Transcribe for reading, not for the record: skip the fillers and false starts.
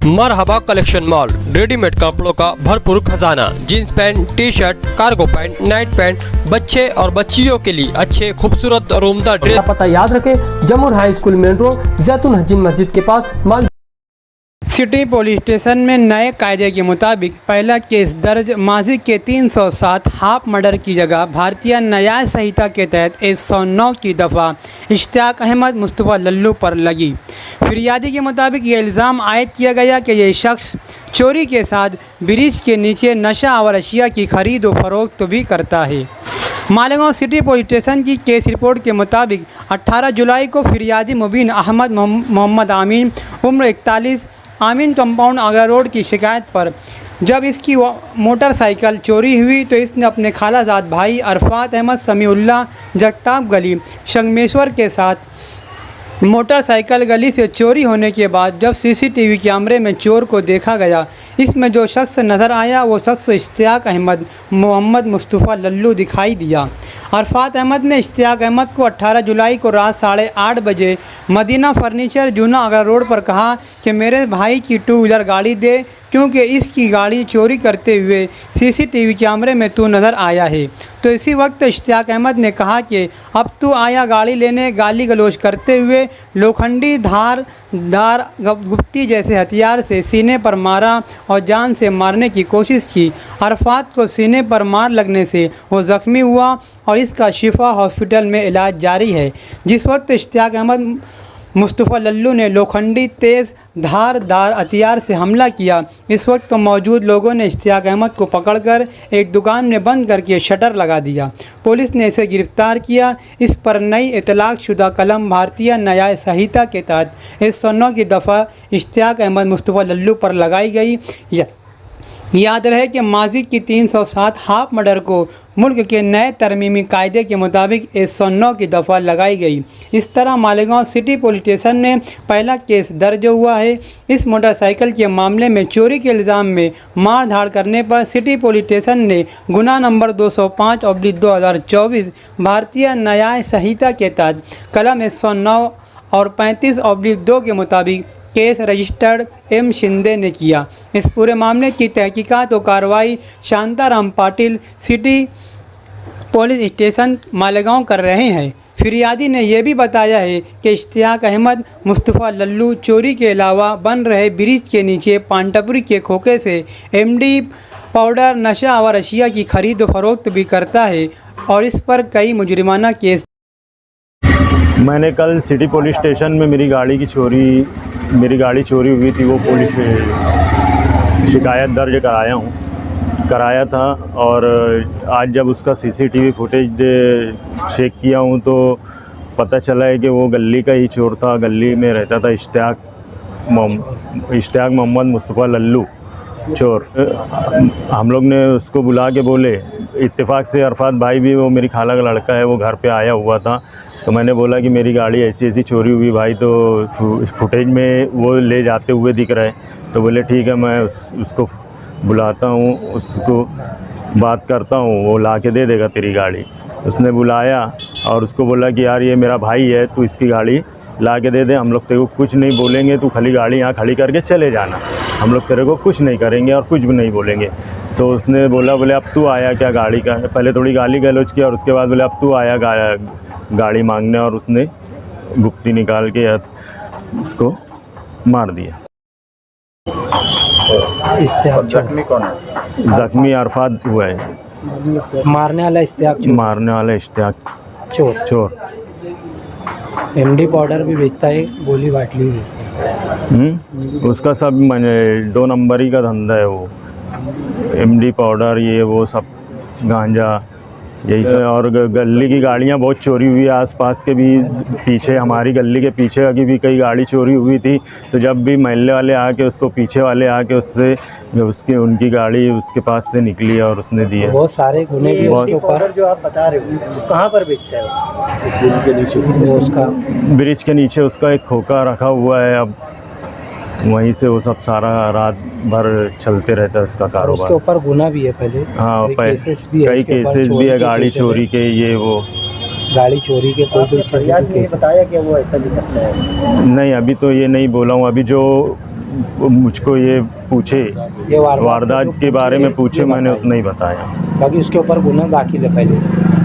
मरहबा collection mall, readymade कपड़ों का भरपूर खजाना। Jeans pant, T shirt, cargo pant, night pant, बच्चे और बच्चियों के लिए अच्छे खूबसूरत और उम्दा ड्रेस। पता याद रखें, जमुर हाई स्कूल मेन रोड, जैतून हजीन मस्जिद के पास माल। सिटी पुलिस स्टेशन में नए कायदे के मुताबिक पहला केस दर्ज। माजी के 307 हाफ मर्डर की जगह भारतीय न्याय संहिता के तहत 109 की दफ़ा इश्तियाक अहमद मुस्तफ़ा लल्लू पर लगी। फिरियादी के मुताबिक ये इल्ज़ाम आयद किया गया कि ये शख्स चोरी के साथ ब्रिज के नीचे नशा और अशिया की खरीद व फरोख्त भी करता है। मालेगांव सिटी पुलिस स्टेशन की केस रिपोर्ट के मुताबिक 18 जुलाई को फिरियादी मुबीन अहमद मोहम्मद आमीन उम्र 41 आमीन कंपाउंड आगरा रोड की शिकायत पर जब इसकी मोटरसाइकिल चोरी हुई तो इसने अपने खालाजाद भाई अरफात अहमद समीउल्लाह जगताब गली संगमेश्वर के साथ मोटरसाइकिल गली से चोरी होने के बाद जब सीसीटीवी कैमरे में चोर को देखा गया, इसमें जो शख्स नज़र आया वो शख्स इश्तियाक अहमद मोहम्मद मुस्तफ़ा लल्लू दिखाई दिया। अरफात अहमद ने इश्तियाक अहमद को 18 जुलाई को रात 8:30 बजे मदीना फर्नीचर जूना आगरा रोड पर कहा कि मेरे भाई की 2 व्हीलर गाड़ी दे, क्योंकि इसकी गाड़ी चोरी करते हुए सीसीटीवी कैमरे में तू नज़र आया है। तो इसी वक्त इश्तियाक अहमद ने कहा कि अब तू आया गाड़ी लेने। गाली गलौज करते हुए लोखंडी धार गुप्ती जैसे हथियार से सीने पर मारा और जान से मारने की कोशिश की। अरफात को सीने पर मार लगने से वो ज़ख्मी हुआ और इसका शिफा हॉस्पिटल में इलाज जारी है। जिस वक्त इश्तियाक अहमद मुस्तफ़ा लल्लू ने लोखंडी तेज़ धारदार हथियार से हमला किया, इस वक्त तो मौजूद लोगों ने इश्तियाक अहमद को पकड़कर एक दुकान में बंद करके शटर लगा दिया। पुलिस ने इसे गिरफ्तार किया। इस पर नई इतलाक़ शुदा कलम भारतीय न्याय संहिता के तहत 109 की दफ़ा इश्तियाक अहमद मुस्तफ़ा लल्लू पर लगाई गई। याद रहे कि माजी की 307 हाफ मर्डर को मुल्क के नए तरमीमी कायदे के मुताबिक 109 की दफ़ा लगाई गई। इस तरह मालेगांव सिटी पुलिस स्टेशन में पहला केस दर्ज हुआ है। इस मोटरसाइकिल के मामले में चोरी के इल्ज़ाम में मार धाड़ करने पर सिटी पुलिस स्टेशन ने गुनाह नंबर 205/2024 भारतीय न्याय संहिता के तहत कलम 109 और 35/2 के मुताबिक केस रजिस्टर्ड एम शिंदे ने किया। इस पूरे मामले की तहकीकात और कार्रवाई Shantaram Patil city police station Malegaon कर रहे हैं। फिरियादी ने यह भी बताया है कि इश्तियाक अहमद मुस्तफ़ा लल्लू चोरी के अलावा बन रहे ब्रिज के नीचे पांटापुरी के खोखे से एमडी पाउडर नशा और अशिया की खरीद व फरोख्त भी करता है और इस पर कई मुजरिमाना केस। मैंने कल सिटी पुलिस स्टेशन में मेरी गाड़ी चोरी हुई थी, वो पुलिस शिकायत दर्ज कराया था और आज जब उसका सीसीटीवी फुटेज चेक किया हूँ तो पता चला है कि वो गली का ही चोर था। गली में रहता था इश्तियाक मोहम्मद मुस्तफ़ा लल्लू चोर। हम लोग ने उसको बुला के बोले, इत्तेफाक से अरफात भाई भी, वो मेरी खाला का लड़का है, वो घर पे आया हुआ था। तो मैंने बोला कि मेरी गाड़ी ऐसी ऐसी चोरी हुई भाई, तो फुटेज में वो ले जाते हुए दिख रहा है। तो बोले ठीक है, मैं उसको बुलाता हूँ, उसको बात करता हूँ, वो ला के दे देगा तेरी गाड़ी। उसने बुलाया और उसको बोला कि यार ये मेरा भाई है, तू इसकी गाड़ी ला के दे दे, हम लोग तेरे को कुछ नहीं बोलेंगे, तू खाली गाड़ी यहाँ खड़ी करके चले जाना, हम लोग तेरे को कुछ नहीं करेंगे और कुछ भी नहीं बोलेंगे। तो उसने बोला, बोले अब तू आया क्या गाड़ी का, पहले थोड़ी गाली गलौज किया और उसके बाद बोले अब तू आया गाड़ी मांगने, और उसने गुप्ती निकाल के उसको मार दिया। जख्मी कौन है? जख्मी अरफात हुआ है। मारने वाला इश्तियाक चोर। एमडी पाउडर भी बेचता है, गोली बाटली भी बेचता है। उसका सब 2 नंबरी का धंधा है वो, एमडी पाउडर ये वो सब गांजा यही सब। और गली की गाड़ियाँ बहुत चोरी हुई है, आसपास के भी पीछे, हमारी गली के पीछे की भी कई गाड़ी चोरी हुई थी। तो जब भी महल्ले वाले आके उसको, पीछे वाले आके उससे उनकी गाड़ी उसके पास से निकली और उसने दिया। बहुत सारे गुने भी उसके ऊपर। जो आप बता रहे हो कहाँ पर बेचता है? ब्रिज के नीचे। उसका ब्रिज के नीचे उसका एक खोखा रखा हुआ है, अब वहीं से वो सब सारा रात भर चलते रहता है उसका कारोबार। उसके ऊपर गुना भी है पहले। हाँ, कई केसेस भी है गाड़ी चोरी के, ये वो गाड़ी चोरी के कोई फरियाद ने बताया कि वो ऐसा भी करता है? नहीं, अभी तो ये नहीं बोला हूँ। अभी जो वो मुझको ये पूछे, ये वारदात के बारे में पूछे, मैंने उतना ही बताया। बाकी उसके ऊपर गुना दाखिल है पहले।